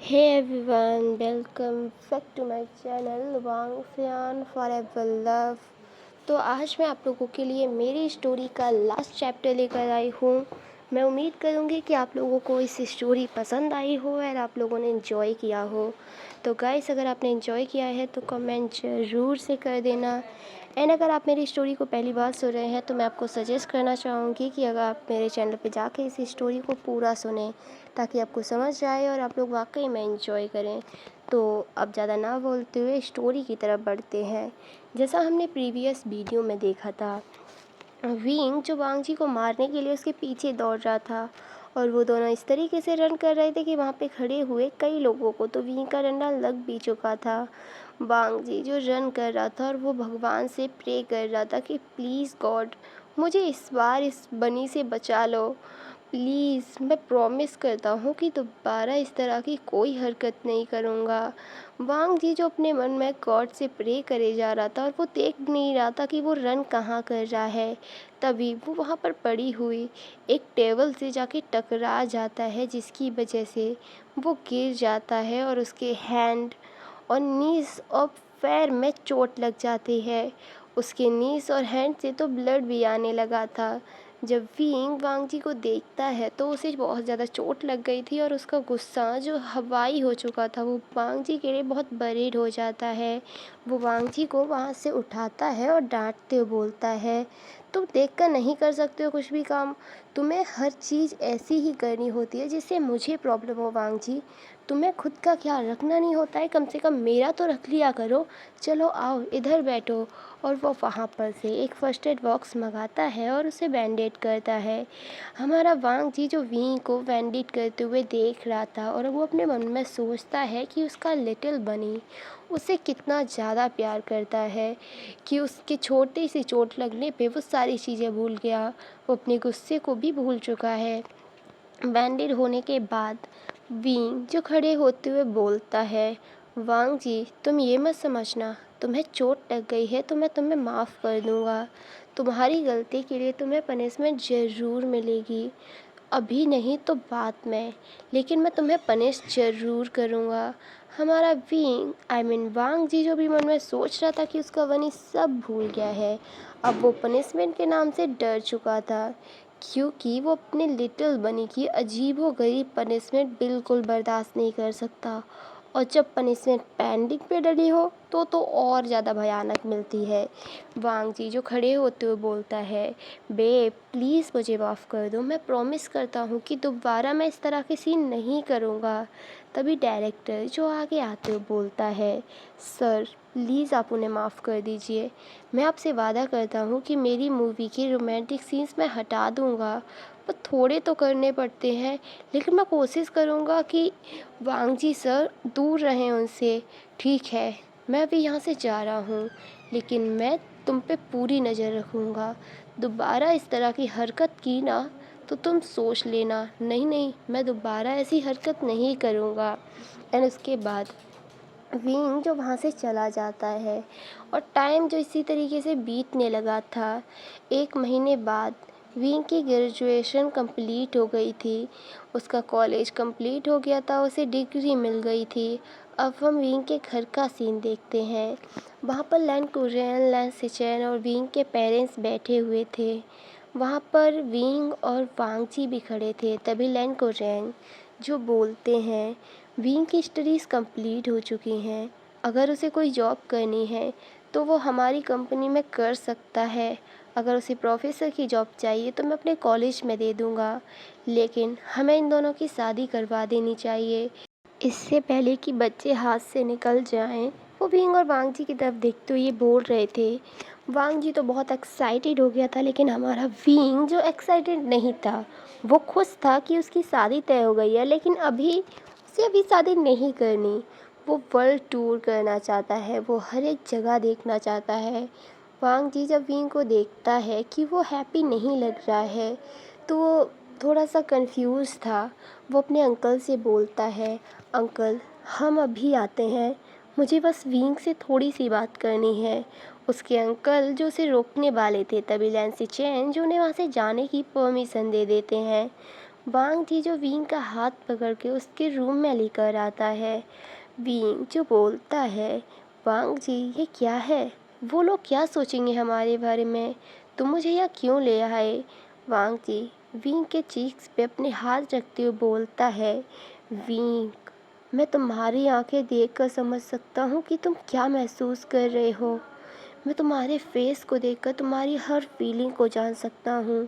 Hey everyone, welcome back to my channel वांगफियान forever love. तो आज मैं आप लोगों के लिए मेरी स्टोरी का लास्ट चैप्टर लेकर आई हूँ। मैं उम्मीद करूँगी कि आप लोगों को इस स्टोरी पसंद आई हो और आप लोगों ने एंजॉय किया हो। तो गाइस, अगर आपने एंजॉय किया है तो कमेंट ज़रूर से कर देना। एंड अगर आप मेरी स्टोरी को पहली बार सुन रहे हैं तो मैं आपको सजेस्ट करना चाहूँगी कि अगर आप मेरे चैनल पे जाके इस स्टोरी को पूरा सुनें ताकि आपको समझ आए और आप लोग वाकई में एंजॉय करें। तो अब ज़्यादा ना बोलते हुए स्टोरी की तरफ बढ़ते हैं। जैसा हमने प्रीवियस वीडियो में देखा था, विंग जो वांग जी को मारने के लिए उसके पीछे दौड़ रहा था और वो दोनों इस तरीके से रन कर रहे थे कि वहाँ पे खड़े हुए कई लोगों को तो विंग का डंडा लग भी चुका था। वांग जी जो रन कर रहा था और वो भगवान से प्रे कर रहा था कि प्लीज़ गॉड, मुझे इस बार इस बनी से बचा लो प्लीज़। मैं प्रॉमिस करता हूँ कि दोबारा इस तरह की कोई हरकत नहीं करूँगा। वांग जी जो अपने मन में गॉड से प्रे करे जा रहा था और वो देख नहीं रहा था कि वो रन कहाँ कर रहा है। तभी वो वहाँ पर पड़ी हुई एक टेबल से जाके टकरा जाता है, जिसकी वजह से वो गिर जाता है और उसके हैंड और नीज़ और पैर में चोट लग जाती है। उसके नीज़ और हैंड से तो ब्लड भी आने लगा था। जब विंग वांग जी को देखता है तो उसे बहुत ज़्यादा चोट लग गई थी और उसका गुस्सा जो हवाई हो चुका था वो वांग जी के लिए बहुत बरीड हो जाता है। वो वांग जी को वहाँ से उठाता है और डांटते हुए बोलता है, तुम देख कर नहीं कर सकते हो कुछ भी काम, तुम्हें हर चीज़ ऐसी ही करनी होती है जिससे मुझे प्रॉब्लम हो। वांग जी, तुम्हें खुद का ख्याल रखना नहीं होता है, कम से कम मेरा तो रख लिया करो। चलो आओ इधर बैठो। और वो वहाँ पर से एक फर्स्ट एड बॉक्स मंगाता है और उसे बैंडेड करता है। हमारा वांग जी जो वी को बैंडेड करते हुए देख रहा था और वो अपने मन में सोचता है कि उसका लिटिल बनी उसे कितना ज़्यादा प्यार करता है कि उसके छोटी सी चोट लगने पे वो सारी चीज़ें भूल गया, वो अपने गुस्से को भी भूल चुका है। बैंडेड होने के बाद विंग जो खड़े होते हुए बोलता है, वांग जी तुम ये मत समझना, तुम्हें चोट लग गई है तो मैं तुम्हें माफ़ कर दूंगा। तुम्हारी गलती के लिए तुम्हें पनिशमेंट ज़रूर मिलेगी, अभी नहीं तो बाद में, लेकिन मैं तुम्हें पनिश ज़रूर करूँगा। हमारा विंग वांग जी जो भी मन में सोच रहा था कि उसका वनी सब भूल गया है। अब वो पनिशमेंट के नाम से डर चुका था, क्योंकि वो अपने लिटिल बनी की अजीबोगरीब पनिशमेंट बिल्कुल बर्दाश्त नहीं कर सकता। और जब पनिशमेंट पेंडिंग पे डली हो तो और ज़्यादा भयानक मिलती है। वांग जी जो खड़े होते हुए बोलता है, बे प्लीज़ मुझे माफ़ कर दो, मैं प्रॉमिस करता हूँ कि दोबारा मैं इस तरह के सीन नहीं करूँगा। तभी डायरेक्टर जो आगे आते हुए बोलता है, सर प्लीज़ आप उन्हें माफ़ कर दीजिए, मैं आपसे वादा करता हूँ कि मेरी मूवी के रोमांटिक सीन्स मैं हटा दूँगा, पर थोड़े तो करने पड़ते हैं, लेकिन मैं कोशिश करूँगा कि वांग जी सर दूर रहें उनसे। ठीक है, मैं अभी यहाँ से जा रहा हूँ, लेकिन मैं तुम पे पूरी नज़र रखूँगा। दोबारा इस तरह की हरकत की ना तो तुम सोच लेना, नहीं नहीं मैं दोबारा ऐसी हरकत नहीं करूँगा। एंड उसके बाद विंग जो वहाँ से चला जाता है और टाइम जो इसी तरीके से बीतने लगा था। 1 महीने बाद विंग की ग्रेजुएशन कंप्लीट हो गई थी, उसका कॉलेज कंप्लीट हो गया था, उसे डिग्री मिल गई थी। अब हम विंग के घर का सीन देखते हैं। वहाँ पर लैन कुरेन, लैन सिचेन और विंग के पेरेंट्स बैठे हुए थे। वहाँ पर विंग और वांग जी भी खड़े थे। तभी लैन कुरेन जो बोलते हैं, विंग की स्टडीज़ कंप्लीट हो चुकी हैं, अगर उसे कोई जॉब करनी है तो वो हमारी कंपनी में कर सकता है। अगर उसे प्रोफेसर की जॉब चाहिए तो मैं अपने कॉलेज में दे दूँगा, लेकिन हमें इन दोनों की शादी करवा देनी चाहिए इससे पहले कि बच्चे हाथ से निकल जाएं। वो विंग और वांग जी की तरफ देखते हुए ये बोल रहे थे। वांग जी तो बहुत एक्साइटेड हो गया था, लेकिन हमारा विंग जो एक्साइटेड नहीं था, वो खुश था कि उसकी शादी तय हो गई है, लेकिन उसे अभी शादी नहीं करनी। वो वर्ल्ड टूर करना चाहता है, वो हर एक जगह देखना चाहता है। वांग जी जब विंग को देखता है कि वो हैप्पी नहीं लग रहा है तो वो थोड़ा सा कंफ्यूज था। वो अपने अंकल से बोलता है, अंकल हम अभी आते हैं, मुझे बस विंग से थोड़ी सी बात करनी है। उसके अंकल जो उसे रोकने वाले थे, तभी लैंसी चैन जो उन्हें वहाँ से जाने की परमिशन दे देते हैं। वांग जी जो विंग का हाथ पकड़ के उसके रूम में लेकर आता है। विंग जो बोलता है, वांग जी ये क्या है? वो लोग क्या सोचेंगे हमारे बारे में? तुम मुझे यहाँ क्यों ले आए? वांग जी विंग के चीक्स पे अपने हाथ रखते हुए बोलता है, विंग मैं तुम्हारी आंखें देखकर समझ सकता हूँ कि तुम क्या महसूस कर रहे हो। मैं तुम्हारे फेस को देखकर तुम्हारी हर फीलिंग को जान सकता हूँ।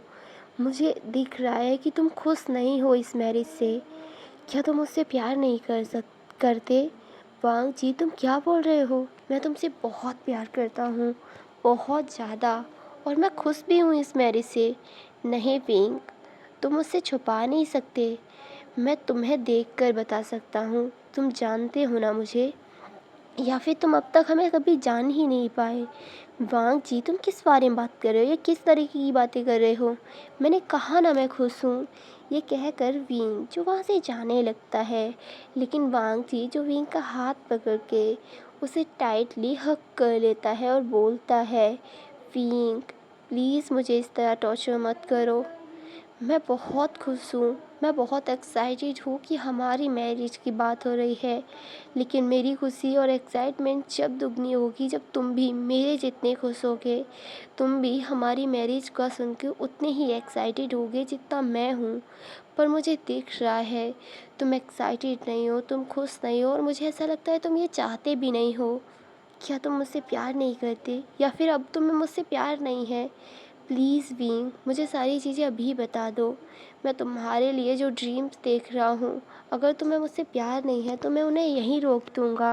मुझे दिख रहा है कि तुम खुश नहीं हो इस मैरिज से। क्या तुम मुझसे प्यार नहीं करते? वांग जी तुम क्या बोल रहे हो? मैं तुमसे बहुत प्यार करता हूँ, बहुत ज़्यादा, और मैं खुश भी हूँ इस मैरिज से। नहीं विंग, तुम मुझसे छुपा नहीं सकते। मैं तुम्हें देखकर बता सकता हूँ। तुम जानते हो ना मुझे, या फिर तुम अब तक हमें कभी जान ही नहीं पाए। वांग जी तुम किस बारे में बात कर रहे हो? ये किस तरीके की बातें कर रहे हो? मैंने कहा ना मैं खुश हूँ। ये कहकर विंग जो वहाँ से जाने लगता है, लेकिन वांग जी जो विंग का हाथ पकड़ के उसे टाइटली हग कर लेता है और बोलता है, विंग प्लीज़ मुझे इस तरह टॉर्चर मत करो। मैं बहुत खुश हूँ, मैं बहुत एक्साइटेड हूँ कि हमारी मैरिज की बात हो रही है, लेकिन मेरी खुशी और एक्साइटमेंट जब दुगनी होगी जब तुम भी मेरे जितने खुश होगे। तुम भी हमारी मैरिज का सुन के उतने ही एक्साइटेड होगे जितना मैं हूँ। पर मुझे दिख रहा है तुम एक्साइटेड नहीं हो, तुम खुश नहीं हो, और मुझे ऐसा लगता है तुम ये चाहते भी नहीं हो। क्या तुम मुझसे प्यार नहीं करते, या फिर अब तुम्हें मुझसे प्यार नहीं है? प्लीज़ विंग मुझे सारी चीज़ें अभी बता दो। मैं तुम्हारे लिए जो ड्रीम्स देख रहा हूँ, अगर तुम्हें मुझसे प्यार नहीं है तो मैं उन्हें यहीं रोक दूँगा।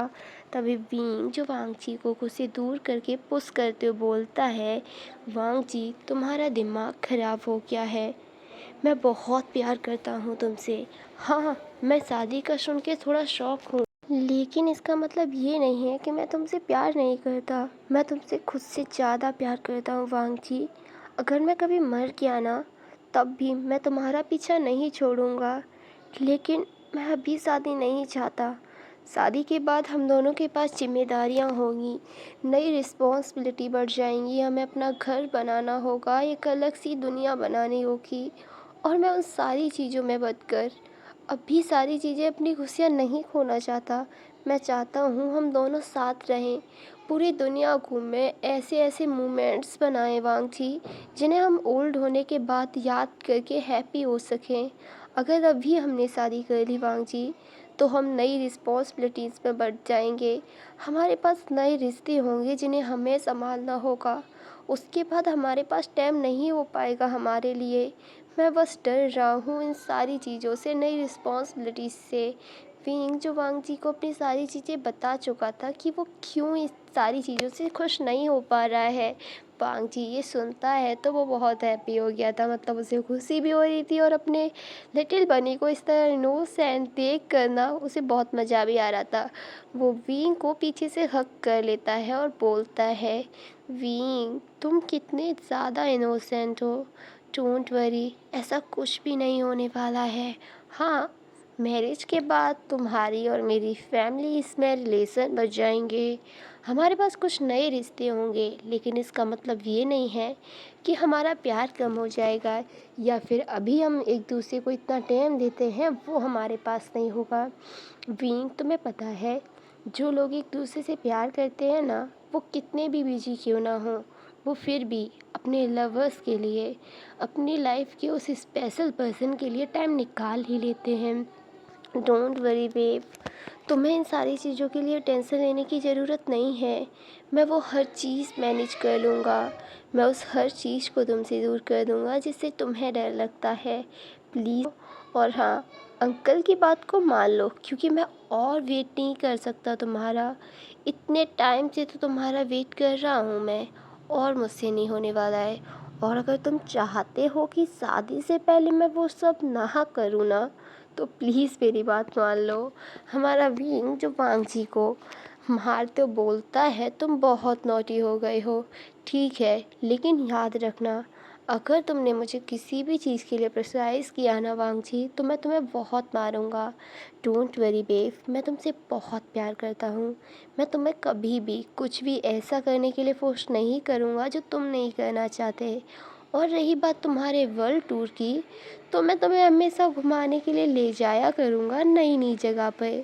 तभी विंग जो वांग जी को खुद से दूर करके पुश करते हुए बोलता है, वांग जी तुम्हारा दिमाग खराब हो गया है। मैं बहुत प्यार करता हूँ तुमसे। हाँ, मैं शादी का सुन के थोड़ा शॉक हूँ, लेकिन इसका मतलब ये नहीं है कि मैं तुमसे प्यार नहीं करता। मैं तुमसे खुद से ज़्यादा प्यार करता हूँ वांग जी। अगर मैं कभी मर गया ना, तब भी मैं तुम्हारा पीछा नहीं छोड़ूंगा। लेकिन मैं अभी शादी नहीं चाहता। शादी के बाद हम दोनों के पास जिम्मेदारियाँ होंगी, नई रिस्पॉन्सिबिलिटी बढ़ जाएंगी, हमें अपना घर बनाना होगा, एक अलग सी दुनिया बनानी होगी। और मैं उन सारी चीज़ों में बदकर अभी सारी चीज़ें अपनी खुशियाँ नहीं खोना चाहता। मैं चाहता हूँ हम दोनों साथ रहें, पूरी दुनिया घूमें, ऐसे ऐसे मोमेंट्स बनाएं वांग जी, जिन्हें हम ओल्ड होने के बाद याद करके हैप्पी हो सकें। अगर अभी हमने शादी कर ली वांग जी, तो हम नई रिस्पॉन्सिबिलिटीज़ में बढ़ जाएंगे। हमारे पास नए रिश्ते होंगे जिन्हें हमें संभालना होगा। उसके बाद हमारे पास टाइम नहीं हो पाएगा हमारे लिए। मैं बस डर रहा हूँ इन सारी चीज़ों से, नई रिस्पॉन्सिबिलिटीज़ से। विंग जो वांग जी को अपनी सारी चीज़ें बता चुका था कि वो क्यों इस सारी चीज़ों से खुश नहीं हो पा रहा है। वांग जी ये सुनता है तो वो बहुत हैप्पी हो गया था, मतलब उसे खुशी भी हो रही थी, और अपने लिटिल बनी को इस तरह इनोसेंट देख कर ना उसे बहुत मज़ा भी आ रहा था। वो विंग को पीछे से हग कर लेता है और बोलता है, विंग तुम कितने ज़्यादा इनोसेंट हो। डोंट वरी, ऐसा कुछ भी नहीं होने वाला है। हाँ, मैरिज के बाद तुम्हारी और मेरी फैमिली इसमें रिलेशन बच जाएंगे, हमारे पास कुछ नए रिश्ते होंगे, लेकिन इसका मतलब ये नहीं है कि हमारा प्यार कम हो जाएगा, या फिर अभी हम एक दूसरे को इतना टाइम देते हैं वो हमारे पास नहीं होगा। विंग तुम्हें पता है, जो लोग एक दूसरे से प्यार करते हैं ना, वो कितने भी बिजी क्यों ना हो, वो फिर भी अपने लवर्स के लिए, अपनी लाइफ के उस स्पेशल पर्सन के लिए टाइम निकाल ही लेते हैं। डोंट वरी बेब, तुम्हें इन सारी चीज़ों के लिए टेंशन लेने की ज़रूरत नहीं है। मैं वो हर चीज़ मैनेज कर लूँगा। मैं उस हर चीज़ को तुमसे दूर कर दूँगा जिससे तुम्हें डर लगता है। प्लीज़। और हाँ, अंकल की बात को मान लो, क्योंकि मैं और वेट नहीं कर सकता तुम्हारा। इतने टाइम से तो तुम्हारा वेट कर रहा हूँ मैं, और मुझसे नहीं होने वाला है। और अगर तुम चाहते हो कि शादी से पहले मैं वो सब ना करूँ ना, तो प्लीज़ मेरी बात मान लो। हमारा विंग जो वांग जी को मारते बोलता है, तुम बहुत नॉटी हो गए हो। ठीक है, लेकिन याद रखना, अगर तुमने मुझे किसी भी चीज़ के लिए प्रेशराइज़ किया ना वांग जी, तो मैं तुम्हें बहुत मारूंगा। डोंट वरी बेब, मैं तुमसे बहुत प्यार करता हूँ। मैं तुम्हें कभी भी कुछ भी ऐसा करने के लिए फोर्स नहीं करूँगा जो तुम नहीं करना चाहते। और रही बात तुम्हारे वर्ल्ड टूर की, तो मैं तुम्हें हमेशा घुमाने के लिए ले जाया करूँगा नई नई जगह पे।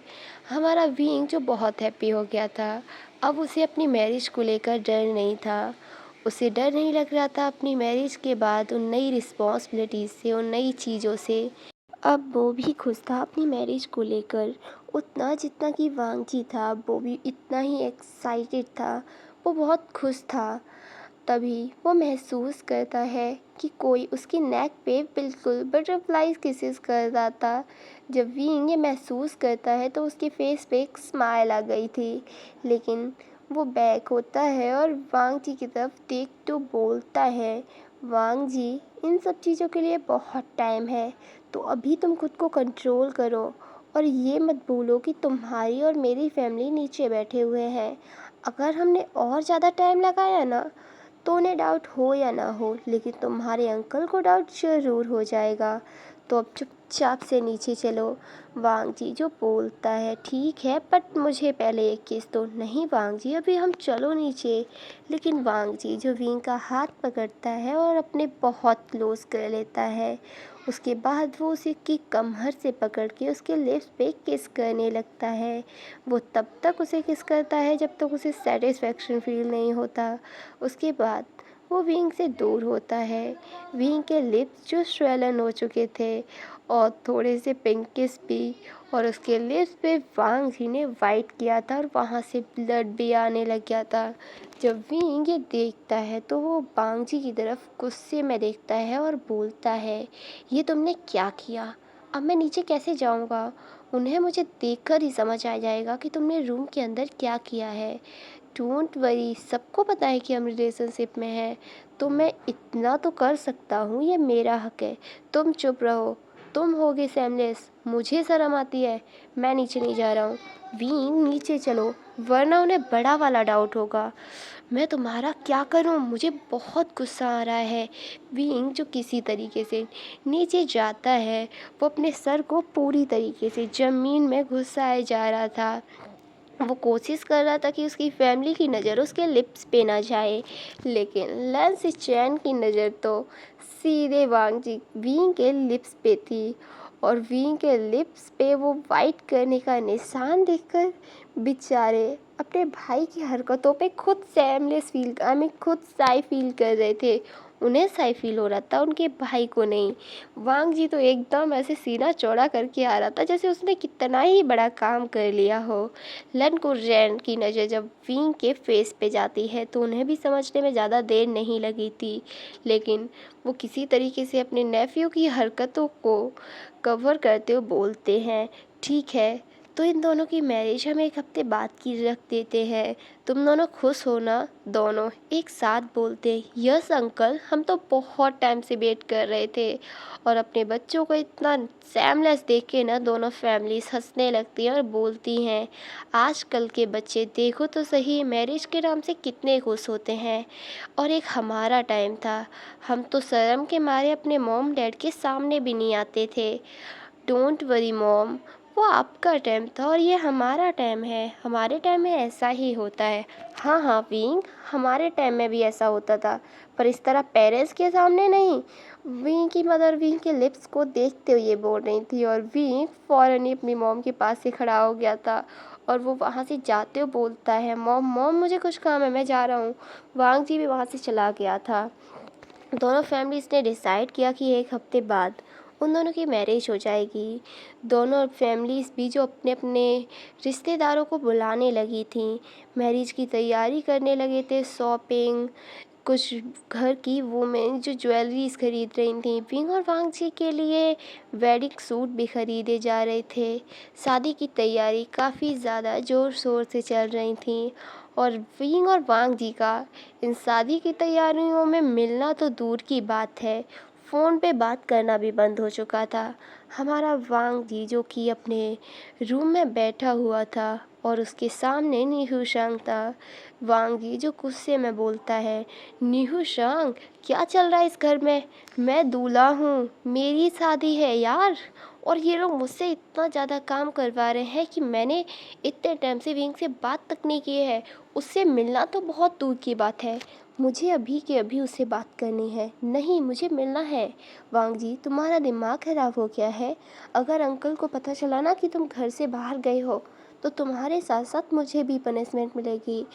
हमारा विंग जो बहुत हैप्पी हो गया था, अब उसे अपनी मैरिज को लेकर डर नहीं था। उसे डर नहीं लग रहा था अपनी मैरिज के बाद उन नई रिस्पॉन्सिबिलिटीज़ से, उन नई चीज़ों से। अब वो भी खुश था अपनी मैरिज को लेकर, उतना जितना कि वांगजी था वो भी इतना ही एक्साइटेड था। वो बहुत खुश था। तभी वो महसूस करता है कि कोई उसकी नेक पे बिल्कुल बटरफ्लाइज किसेस कर रहा था। जब विंग ये महसूस करता है तो उसके फेस पे एक स्माइल आ गई थी, लेकिन वो बैक होता है और वांग जी की तरफ देख तो बोलता है, वांग जी, इन सब चीज़ों के लिए बहुत टाइम है, तो अभी तुम खुद को कंट्रोल करो और ये मत भूलो कि तुम्हारी और मेरी फैमिली नीचे बैठे हुए हैं। अगर हमने और ज़्यादा टाइम लगाया ना, तो उन्हें डाउट हो या ना हो, लेकिन तुम्हारे अंकल को डाउट ज़रूर हो जाएगा। तो अब चुपचाप से नीचे चलो। वांग जी जो बोलता है, ठीक है, बट मुझे पहले एक किस दो। नहीं वांग जी, अभी हम चलो नीचे। लेकिन वांग जी जो विंग का हाथ पकड़ता है और अपने बहुत क्लोज कर लेता है। उसके बाद वो उसे की कमर से पकड़ के उसके लिप्स पे किस करने लगता है। वो तब तक उसे किस करता है जब तक उसे सेटिस्फेक्शन फील नहीं होता। उसके बाद वो विंग से दूर होता है। विंग के लिप्स जो स्वेलन हो चुके थे और थोड़े से पिंकिश भी, और उसके लिप्स पे वांग जी ने वाइट किया था और वहाँ से ब्लड भी आने लग गया था। जब विंग ये देखता है तो वो वांग जी की तरफ गुस्से में देखता है और बोलता है, ये तुमने क्या किया? अब मैं नीचे कैसे जाऊँगा? उन्हें मुझे देखकर ही समझ आ जाएगा कि तुमने रूम के अंदर क्या किया है। डोंट वरी, सबको पता है कि हम रिलेशनशिप में हैं, तो मैं इतना तो कर सकता हूँ, ये मेरा हक है। तुम चुप रहो, तुम होगे सेमलेस, मुझे शर्म आती है, मैं नीचे नहीं जा रहा हूँ। वीन नीचे चलो, वरना उन्हें बड़ा वाला डाउट होगा। मैं तुम्हारा क्या करूं? मुझे बहुत गुस्सा आ रहा है। विंग जो किसी तरीके से नीचे जाता है, वो अपने सर को पूरी तरीके से ज़मीन में घुसाए जा रहा था। वो कोशिश कर रहा था कि उसकी फैमिली की नज़र उसके लिप्स पे ना जाए, लेकिन लेंस चैन की नज़र तो सीधे वांगजी विंग के लिप्स पे थी। और विंग के लिप्स पे वो वाइट करने का निशान देखकर बेचारे अपने भाई की हरकतों पे खुद सैमलेस फील, आई मीन खुद साई फील कर रहे थे। उन्हें साई फील हो रहा था, उनके भाई को नहीं। वांग जी तो एकदम ऐसे सीना चौड़ा करके आ रहा था जैसे उसने कितना ही बड़ा काम कर लिया हो। लन कुरजैन की नज़र जब विंग के फेस पे जाती है तो उन्हें भी समझने में ज़्यादा देर नहीं लगी थी, लेकिन वो किसी तरीके से अपने नेफ्यू की हरकतों को कवर करते हुए बोलते हैं, ठीक है, तो इन दोनों की मैरिज हम एक हफ्ते बाद की रख देते हैं। तुम दोनों खुश हो ना? दोनों एक साथ बोलते, यस अंकल, हम तो बहुत टाइम से वेट कर रहे थे। और अपने बच्चों को इतना सैमलेस देख के ना दोनों फैमिलीज हंसने लगती हैं और बोलती हैं, आजकल के बच्चे देखो तो सही, मैरिज के नाम से कितने खुश होते हैं। और एक हमारा टाइम था, हम तो शर्म के मारे अपने मॉम डैड के सामने भी नहीं आते थे। डोंट वरी मॉम, वो आपका टाइम था और ये हमारा टाइम है। हमारे टाइम में ऐसा ही होता है। हाँ हाँ विंग, हमारे टाइम में भी ऐसा होता था, पर इस तरह पेरेंट्स के सामने नहीं। विंग की मदर विंग के लिप्स को देखते हुए बोल रही थी और विंग फ़ौरन ही अपनी मॉम के पास से खड़ा हो गया था। और वो वहाँ से जाते हुए बोलता है, मॉम मॉम मुझे कुछ काम है, मैं जा रहा हूँ। वांग जी भी वहाँ से चला गया था। दोनों फैमिलीज़ ने डिसाइड किया कि एक हफ्ते बाद उन दोनों की मैरिज हो जाएगी। दोनों फैमिलीज़ भी जो अपने अपने रिश्तेदारों को बुलाने लगी थी, मैरिज की तैयारी करने लगे थे, शॉपिंग, कुछ घर की वुमेन जो ज्वेलरीज खरीद रही थी। विंग और वांग जी के लिए वेडिंग सूट भी खरीदे जा रहे थे। शादी की तैयारी काफ़ी ज़्यादा ज़ोर शोर से चल रही थी और विंग और वांग जी का इन शादी की तैयारियों में मिलना तो दूर की बात है, फ़ोन पे बात करना भी बंद हो चुका था। हमारा वांग जी जो कि अपने रूम में बैठा हुआ था और उसके सामने नीहू शांग था। वांग जी जो गुस्से में बोलता है, नीहू शांग क्या चल रहा है इस घर में? मैं दूल्हा हूँ, मेरी शादी है यार, और ये लोग मुझसे इतना ज़्यादा काम करवा रहे हैं कि मैंने इतने टाइम से विंग से बात तक नहीं की है। उससे मिलना तो बहुत दूर की बात है, मुझे अभी के अभी उससे बात करनी है। नहीं, मुझे मिलना है। वांग जी, तुम्हारा दिमाग खराब हो गया है? अगर अंकल को पता चला ना कि तुम घर से बाहर गए हो, तो तुम्हारे साथ साथ मुझे भी पनिशमेंट मिलेगी।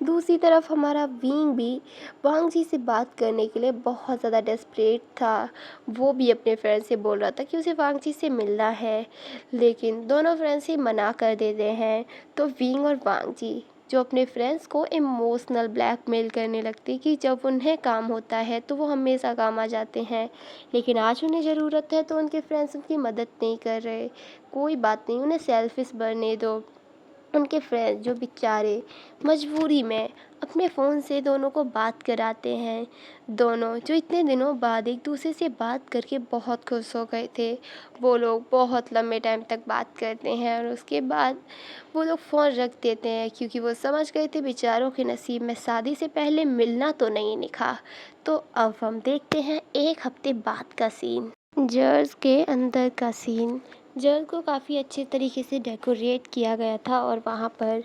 दूसरी तरफ हमारा विंग भी वांग जी से बात करने के लिए बहुत ज़्यादा डेस्परेट था। वो भी अपने फ्रेंड से बोल रहा था कि उसे वांग जी से मिलना है, लेकिन दोनों फ्रेंड्स ही मना कर देते हैं। तो विंग और वांग जी जो अपने फ्रेंड्स को इमोशनल ब्लैकमेल करने लगती कि जब उन्हें काम होता है तो वो हमेशा काम आ जाते हैं, लेकिन आज उन्हें ज़रूरत है तो उनके फ्रेंड्स उनकी मदद नहीं कर रहे। कोई बात नहीं, उन्हें सेल्फिश बनने दो। उनके फ्रेंड्स जो बेचारे मजबूरी में अपने फ़ोन से दोनों को बात कराते हैं। दोनों जो इतने दिनों बाद एक दूसरे से बात करके बहुत खुश हो गए थे, वो लोग बहुत लंबे टाइम तक बात करते हैं और उसके बाद वो लोग फ़ोन रख देते हैं, क्योंकि वो समझ गए थे बेचारों के नसीब में शादी से पहले मिलना तो नहीं लिखा। तो अब हम देखते हैं एक हफ्ते बाद का सीन, जर्स के अंदर का सीन। जर्स को काफ़ी अच्छे तरीके से डेकोरेट किया गया था और वहाँ पर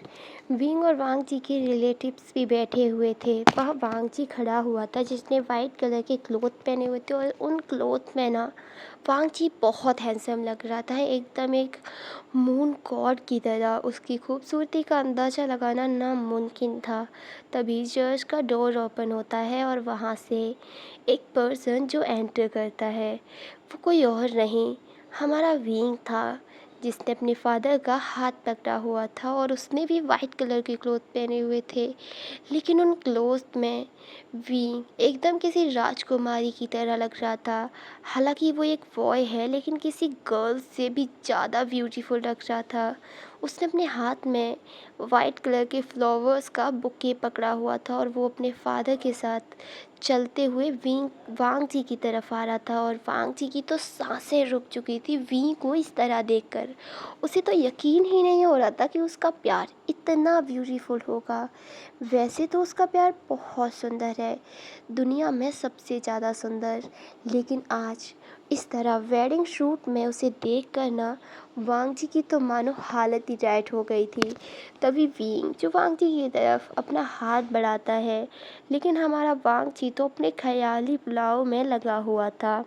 विंग और वांग जी के रिलेटिव्स भी बैठे हुए थे। वहाँ वांग जी खड़ा हुआ था जिसने वाइट कलर के क्लोथ पहने हुए थे, और उन क्लोथ में ना वांग जी बहुत हैंडसम लग रहा था, एकदम एक मून गॉड की तरह। उसकी खूबसूरती का अंदाज़ा लगाना नामुमकिन था। तभी चर्च का डोर ओपन होता है और वहाँ से एक पर्सन जो एंटर करता है, वो कोई और नहीं, हमारा विंग था, जिसने अपने फादर का हाथ पकड़ा हुआ था और उसने भी वाइट कलर के क्लोथ पहने हुए थे। लेकिन उन क्लोथ में विंग एकदम किसी राजकुमारी की तरह लग रहा था। हालांकि वो एक बॉय है, लेकिन किसी गर्ल से भी ज़्यादा ब्यूटीफुल लग रहा था। उसने अपने हाथ में वाइट कलर के फ्लावर्स का बुके पकड़ा हुआ था और वो अपने फादर के साथ चलते हुए वांग जी की तरफ आ रहा था। और वांग जी की तो सांसें रुक चुकी थी वी को इस तरह देखकर। उसे तो यकीन ही नहीं हो रहा था कि उसका प्यार इतना ब्यूटीफुल होगा। वैसे तो उसका प्यार बहुत सुंदर है, दुनिया में सबसे ज़्यादा सुंदर, लेकिन आज इस तरह वेडिंग शूट में उसे देख कर ना वांग जी की तो मानो हालत ही टाइट हो गई थी। तभी विंग जो वांग जी की तरफ अपना हाथ बढ़ाता है, लेकिन हमारा वांग जी तो अपने ख्याली पुलाव में लगा हुआ था।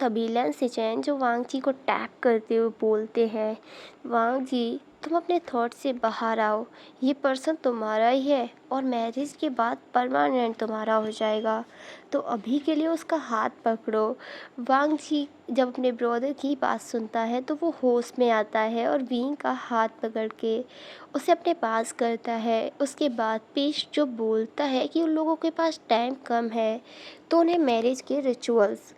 तभी लेन सिचेन जो वांग जी को टैप करते हुए बोलते हैं, वांग जी तुम अपने थॉट से बाहर आओ, ये पर्सन तुम्हारा ही है और मैरिज के बाद परमानेंट तुम्हारा हो जाएगा, तो अभी के लिए उसका हाथ पकड़ो। वांग जी जब अपने ब्रदर की बात सुनता है तो वो होश में आता है और विंग का हाथ पकड़ के उसे अपने पास करता है। उसके बाद पेश जो बोलता है कि उन लोगों के पास टाइम कम है, तो उन्हें मैरिज के रिचुअल्स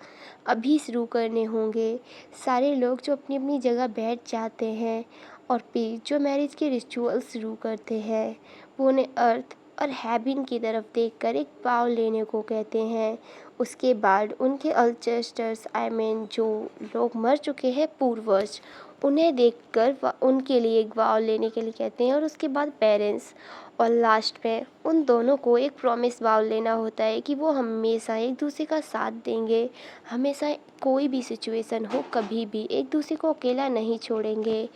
अभी शुरू करने होंगे। सारे लोग जो अपनी अपनी जगह बैठ जाते हैं और फिर जो मैरिज के रिचुअल शुरू करते हैं, वो उन्हें अर्थ और हेवन की तरफ देखकर एक वाव लेने को कहते हैं। उसके बाद उनके अल्चेस्टर्स जो लोग मर चुके हैं पूर्वज, उन्हें देखकर उनके लिए एक वाव लेने के लिए कहते हैं। और उसके बाद पेरेंट्स, और लास्ट में उन दोनों को एक प्रॉमिस वाव लेना होता है कि वो हमेशा एक दूसरे का साथ देंगे, हमेशा कोई भी सिचुएशन हो कभी भी एक दूसरे को अकेला नहीं छोड़ेंगे।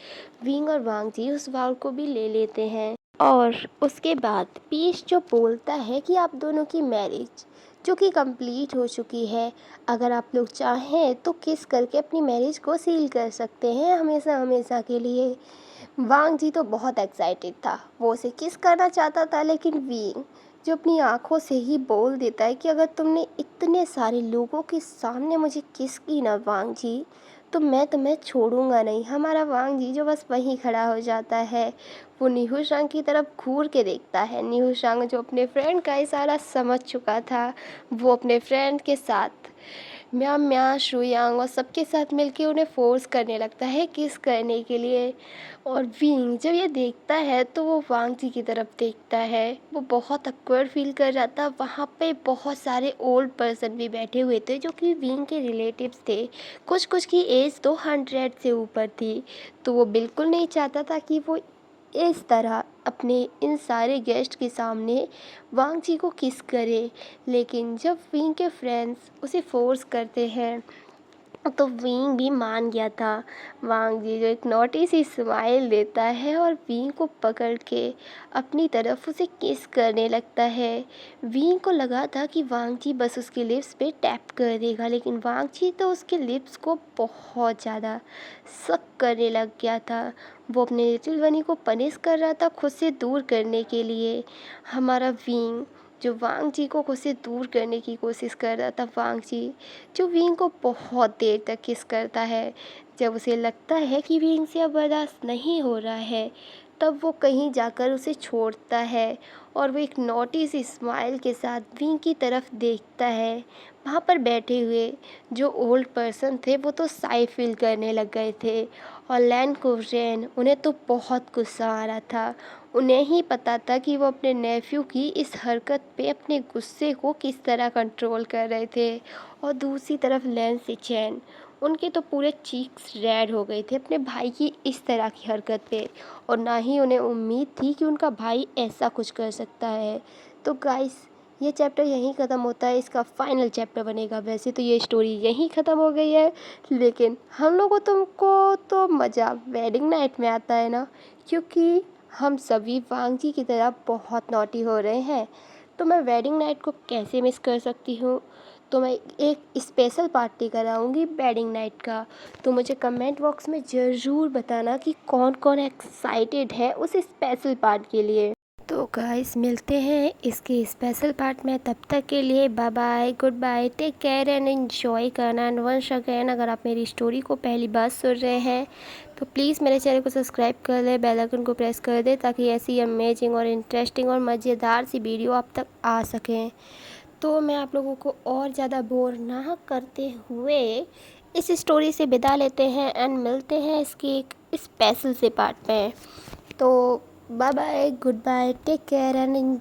विंग और वांग जी उस वाव को भी ले लेते हैं। और उसके बाद पीस जो बोलता है कि आप दोनों की मैरिज जो कि कंप्लीट हो चुकी है, अगर आप लोग चाहें तो किस करके अपनी मैरिज को सील कर सकते हैं हमेशा हमेशा के लिए। वांग जी तो बहुत एक्साइटेड था, वो उसे किस करना चाहता था, लेकिन विंग जो अपनी आंखों से ही बोल देता है कि अगर तुमने इतने सारे लोगों के सामने मुझे किस की ना वांग जी, तो मैं तुम्हें छोड़ूंगा नहीं। हमारा वांग जी जो बस वहीं खड़ा हो जाता है, वो नीहू शांग की तरफ घूर के देखता है। नीहू शांग जो अपने फ्रेंड का इशारा समझ चुका था, वो अपने फ्रेंड के साथ म्याम म्या शुयांग और सबके साथ मिलके उन्हें फोर्स करने लगता है किस करने के लिए। और विंग जब ये देखता है तो वो वांग जी की तरफ देखता है, वो बहुत अक्वर्ड फील कर रहा था। वहाँ पे बहुत सारे ओल्ड पर्सन भी बैठे हुए थे जो कि विंग के रिलेटिव्स थे, कुछ कुछ की एज तो 100 से ऊपर थी। तो वो बिल्कुल नहीं चाहता था कि वो इस तरह अपने इन सारे गेस्ट के सामने वांग जी को किस करे। लेकिन जब विंग के फ्रेंड्स उसे फोर्स करते हैं तो विंग भी मान गया था। वांग जी जो एक नोटी सी स्माइल देता है और विंग को पकड़ के अपनी तरफ उसे किस करने लगता है। विंग को लगा था कि वांग जी बस उसके लिप्स पे टैप कर देगा, लेकिन वांग जी तो उसके लिप्स को बहुत ज़्यादा सक करने लग गया था। वो अपने लिटिल बनी को पनिश कर रहा था खुद से दूर करने के लिए। हमारा विंग जो वांग जी को खुद से दूर करने की कोशिश कर रहा था, वांग जी जो विंग को बहुत देर तक किस करता है। जब उसे लगता है कि विंग से अब बर्दाश्त नहीं हो रहा है, तब वो कहीं जाकर उसे छोड़ता है और वो एक नोटी सी स्माइल के साथ विंग की तरफ देखता है। वहाँ पर बैठे हुए जो ओल्ड पर्सन थे वो तो साई फील करने लग गए थे, और लैन कोवरेन उन्हें तो बहुत गुस्सा आ रहा था। उन्हें ही पता था कि वो अपने नेफ्यू की इस हरकत पे अपने गुस्से को किस तरह कंट्रोल कर रहे थे। और दूसरी तरफ लैन सिचेन, उनके तो पूरे चीक्स रेड हो गए थे अपने भाई की इस तरह की हरकत पे, और ना ही उन्हें उम्मीद थी कि उनका भाई ऐसा कुछ कर सकता है। तो गाइस, ये चैप्टर यहीं ख़त्म होता है, इसका फाइनल चैप्टर बनेगा। वैसे तो ये स्टोरी यहीं ख़त्म हो गई है, लेकिन हम लोगों तुमको तो मज़ा वेडिंग नाइट में आता है ना, क्योंकि हम सभी वांग जी की तरह बहुत नॉटी हो रहे हैं। तो मैं वेडिंग नाइट को कैसे मिस कर सकती हूँ। तो मैं एक स्पेशल पार्टी कराऊंगी वेडिंग नाइट का। तो मुझे कमेंट बॉक्स में ज़रूर बताना कि कौन कौन एक्साइटेड है उस स्पेशल पार्ट के लिए। तो गाइस, मिलते हैं इसके स्पेशल पार्ट में। तब तक के लिए bye bye, good bye, take care and enjoy करना। एंड वंस अगेन, अगर आप मेरी स्टोरी को पहली बार सुन रहे हैं तो प्लीज़ मेरे चैनल को सब्सक्राइब कर ले, बेल आइकन को प्रेस कर दे, ताकि ऐसी अमेजिंग और इंटरेस्टिंग और मज़ेदार सी वीडियो आप तक आ सकें। तो मैं आप लोगों को और ज़्यादा बोर ना करते हुए इस स्टोरी से विदा लेते हैं एंड मिलते हैं इसकी एक स्पेशल से पार्ट में। तो bye bye, good bye, take care and